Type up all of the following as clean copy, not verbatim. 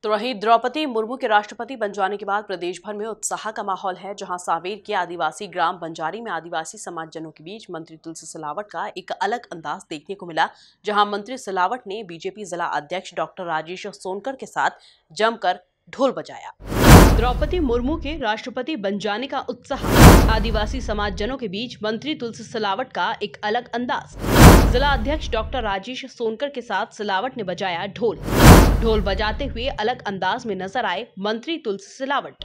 तो वहीं द्रौपदी मुर्मू के राष्ट्रपति बन जाने के बाद प्रदेश भर में उत्साह का माहौल है, जहां सांवेर के आदिवासी ग्राम बंजारी में आदिवासी समाजजनों के बीच मंत्री तुलसी सिलावट का एक अलग अंदाज देखने को मिला। जहां मंत्री सिलावट ने बीजेपी जिला अध्यक्ष डॉक्टर राजेश सोनकर के साथ जमकर ढोल बजाया। द्रौपदी मुर्मू के राष्ट्रपति बन जाने का उत्साह, आदिवासी समाजजनों के बीच मंत्री तुलसी सिलावट का एक अलग अंदाज। जिला अध्यक्ष डॉक्टर राजेश सोनकर के साथ सिलावट ने बजाया ढोल बजाते हुए अलग अंदाज में नजर आए मंत्री तुलसी सिलावट।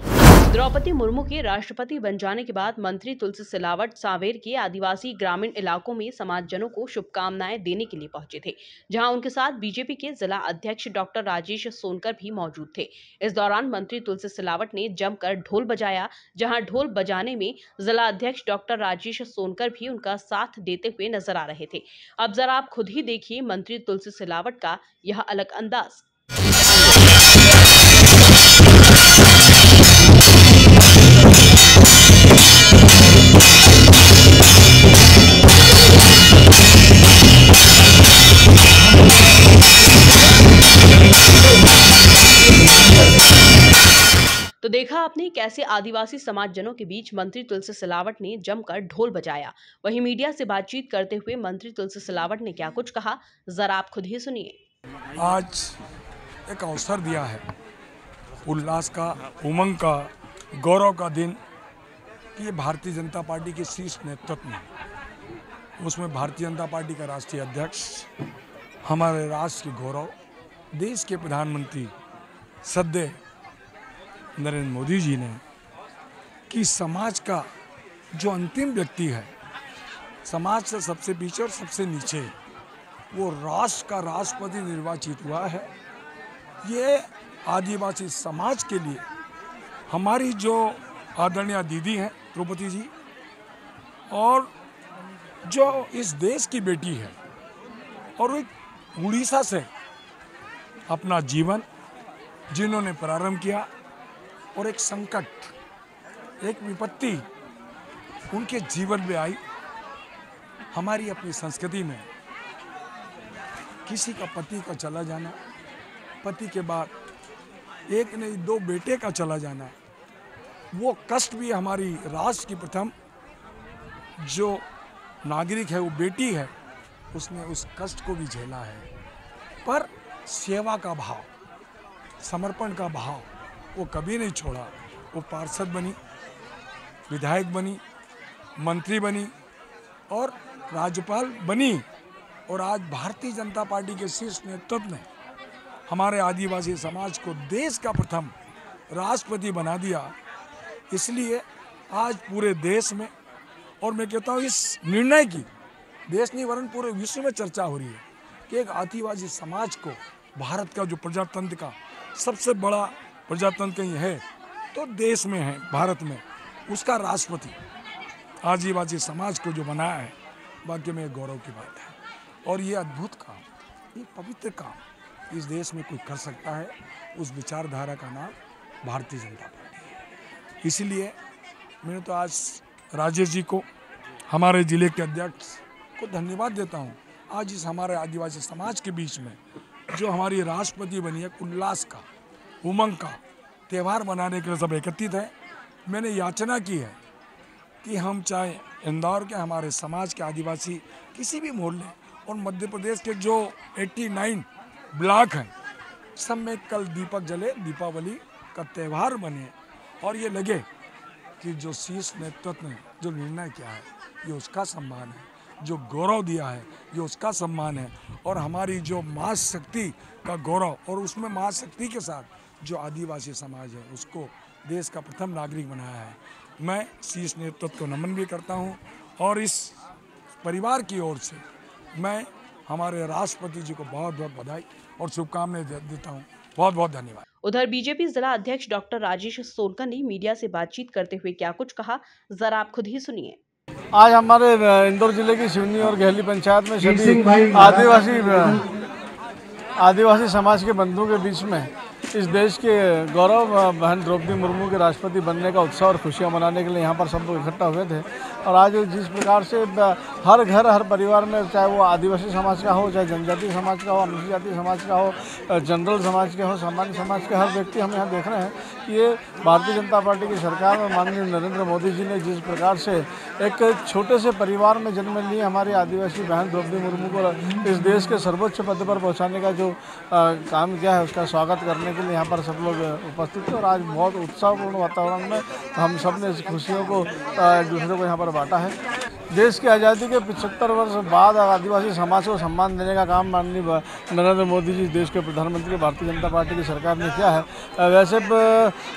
द्रौपदी मुर्मू के राष्ट्रपति बन जाने के बाद मंत्री तुलसी सिलावट सांवेर के आदिवासी ग्रामीण इलाकों में समाजजनों को शुभकामनाएं देने के लिए पहुंचे थे, जहां उनके साथ बीजेपी के जिला अध्यक्ष डॉक्टर राजेश सोनकर भी मौजूद थे। इस दौरान मंत्री तुलसी सिलावट ने जमकर ढोल बजाया, जहां ढोल बजाने में जिला अध्यक्ष डॉक्टर राजेश सोनकर भी उनका साथ देते हुए नजर आ रहे थे। अब जरा आप खुद ही देखिए मंत्री तुलसी सिलावट का यह अलग अंदाज। तो देखा आपने कैसे आदिवासी समाजजनों के बीच मंत्री तुलसी सिलावट ने जमकर ढोल बजाया। वहीं मीडिया से बातचीत करते हुए मंत्री तुलसी सिलावट ने क्या कुछ कहा, जरा आप खुद ही सुनिए। आज एक अवसर दिया है, उल्लास का, उमंग का, गौरव का दिन कि ये भारतीय जनता पार्टी के शीर्ष नेतृत्व में, उसमें भारतीय जनता पार्टी का राष्ट्रीय अध्यक्ष, हमारे राष्ट्र के गौरव, देश के प्रधानमंत्री सदैव नरेंद्र मोदी जी ने कि समाज का जो अंतिम व्यक्ति है, समाज से सबसे पीछे और सबसे नीचे, वो राष्ट्र का राष्ट्रपति निर्वाचित हुआ है। ये आदिवासी समाज के लिए हमारी जो आदरणीय दीदी हैं द्रौपदी जी, और जो इस देश की बेटी है, और एक उड़ीसा से अपना जीवन जिन्होंने प्रारंभ किया, और एक संकट, एक विपत्ति उनके जीवन में आई। हमारी अपनी संस्कृति में किसी का पति का चला जाना, पति के बाद एक नहीं दो बेटे का चला जाना, वो कष्ट भी हमारी राष्ट्र की प्रथम जो नागरिक है, वो बेटी है, उसने उस कष्ट को भी झेला है। पर सेवा का भाव, समर्पण का भाव वो कभी नहीं छोड़ा। वो पार्षद बनी, विधायक बनी, मंत्री बनी और राज्यपाल बनी, और आज भारतीय जनता पार्टी के शीर्ष नेतृत्व ने हमारे आदिवासी समाज को देश का प्रथम राष्ट्रपति बना दिया। इसलिए आज पूरे देश में, और मैं कहता हूँ इस निर्णय की देश नहीं वरन पूरे विश्व में चर्चा हो रही है कि एक आदिवासी समाज को भारत का जो प्रजातंत्र का सबसे बड़ा प्रजातंत्र कहीं है तो देश में है, भारत में, उसका राष्ट्रपति आदिवासी समाज को जो बनाया है, वाकई में गौरव की बात है। और ये अद्भुत काम, ये पवित्र काम इस देश में कोई कर सकता है, उस विचारधारा का नाम भारतीय जनता पार्टी है। इसलिए मैंने तो आज राजेश जी को, हमारे जिले के अध्यक्ष को धन्यवाद देता हूँ। आज इस हमारे आदिवासी समाज के बीच में जो हमारी राष्ट्रपति बनी है, उल्लास का, उमंग का त्यौहार मनाने के लिए सब एकत्रित है। मैंने याचना की है कि हम चाहे इंदौर के हमारे समाज के आदिवासी किसी भी मोहल्ले और मध्य प्रदेश के जो 89 ब्लॉक हैं, सब में कल दीपक जले, दीपावली का त्यौहार बने, और ये लगे कि जो शीर्ष नेतृत्व ने जो निर्णय किया है ये उसका सम्मान है, जो गौरव दिया है ये उसका सम्मान है, और हमारी जो माँ शक्ति का गौरव, और उसमें माँ शक्ति के साथ जो आदिवासी समाज है उसको देश का प्रथम नागरिक बनाया है। मैं शीर्ष नेतृत्व को नमन भी करता हूं, और इस परिवार की ओर से मैं हमारे राष्ट्रपति जी को बहुत बहुत बधाई और शुभकामनाएं देता हूं। बहुत बहुत धन्यवाद। उधर बीजेपी जिला अध्यक्ष डॉक्टर राजेश सोनकर ने मीडिया से बातचीत करते हुए क्या कुछ कहा, जरा आप खुद ही सुनिए। आज हमारे इंदौर जिले की सिवनी और गहली पंचायत में सभी आदिवासी समाज के बंधुओं के बीच में इस देश के गौरव बहन द्रौपदी मुर्मू के राष्ट्रपति बनने का उत्साह और खुशियाँ मनाने के लिए यहाँ पर सब लोग इकट्ठा हुए थे। और आज जिस प्रकार से हर घर हर परिवार में, चाहे वो आदिवासी समाज का हो, चाहे जनजाति समाज का हो, अनुसूचित जाति समाज का हो, जनरल समाज के हो, सामान्य समाज के, हर व्यक्ति हम यहाँ देख रहे हैं कि ये भारतीय जनता पार्टी की सरकार और माननीय नरेंद्र मोदी जी ने जिस प्रकार से एक छोटे से परिवार में जन्म लिए हमारी आदिवासी बहन द्रौपदी मुर्मू को इस देश के सर्वोच्च पद पर पहुँचाने का जो काम किया है, उसका स्वागत करने के लिए यहाँ पर सब लोग उपस्थित थे। और आज बहुत उत्साहपूर्ण वातावरण में हम सब ने इस खुशियों को एक दूसरे को यहाँ पर बांटा है। देश की आज़ादी के 75 वर्ष बाद आदिवासी समाज को सम्मान देने का काम माननीय नरेंद्र मोदी जी, देश के प्रधानमंत्री, भारतीय जनता पार्टी की सरकार ने किया है। वैसे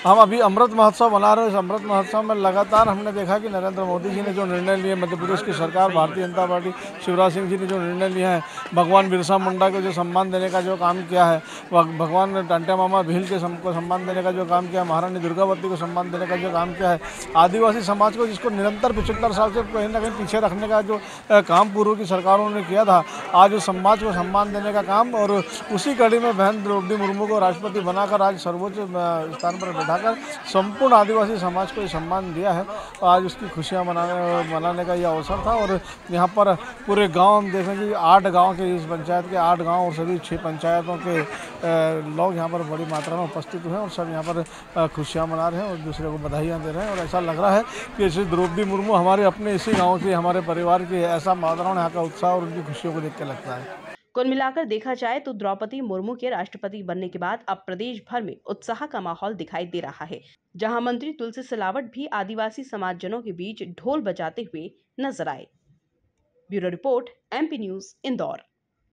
हम अभी अमृत महोत्सव मना रहे हैं। इस अमृत महोत्सव में लगातार हमने देखा कि नरेंद्र मोदी जी ने जो निर्णय लिए, मध्य प्रदेश की सरकार, भारतीय जनता पार्टी, शिवराज सिंह जी ने जो निर्णय लिए हैं, भगवान बिरसा मुंडा को जो सम्मान देने का जो काम किया है, भगवान टंटे मामा भील के को सम्मान देने का जो काम किया है, महारानी दुर्गावती को सम्मान देने का जो काम किया है, आदिवासी समाज को जिसको निरंतर 75 साल से कहीं ना कहीं पीछे रखने का जो काम पूर्व की सरकारों ने किया था, आज उस समाज को सम्मान देने का काम, और उसी कड़ी में बहन द्रौपदी मुर्मू को राष्ट्रपति बनाकर आज सर्वोच्च स्थान पर बैठाकर संपूर्ण आदिवासी समाज को सम्मान दिया है। आज उसकी खुशियाँ मनाने का यह अवसर था। और यहाँ पर पूरे गांव हम देखें कि 8 गांव के, इस पंचायत के 8 गांव और सभी 6 पंचायतों के लोग यहाँ पर बड़ी मात्रा में उपस्थित हुए और सब यहाँ पर खुशियाँ मना रहे हैं और दूसरे को बधाइयाँ दे रहे हैं। और ऐसा लग रहा है कि श्री द्रौपदी मुर्मू हमारे अपने इसी गाँव की, हमारे परिवार की, ऐसा वातावरण यहाँ का उत्साह और उनकी खुशियों को देख के लगता है। कुल मिलाकर देखा जाए तो द्रौपदी मुर्मू के राष्ट्रपति बनने के बाद अब प्रदेश भर में उत्साह का माहौल दिखाई दे रहा है, जहां मंत्री तुलसी सिलावट भी आदिवासी समाजजनों के बीच ढोल बजाते हुए नजर आए। Bureau report, MP news, Indore.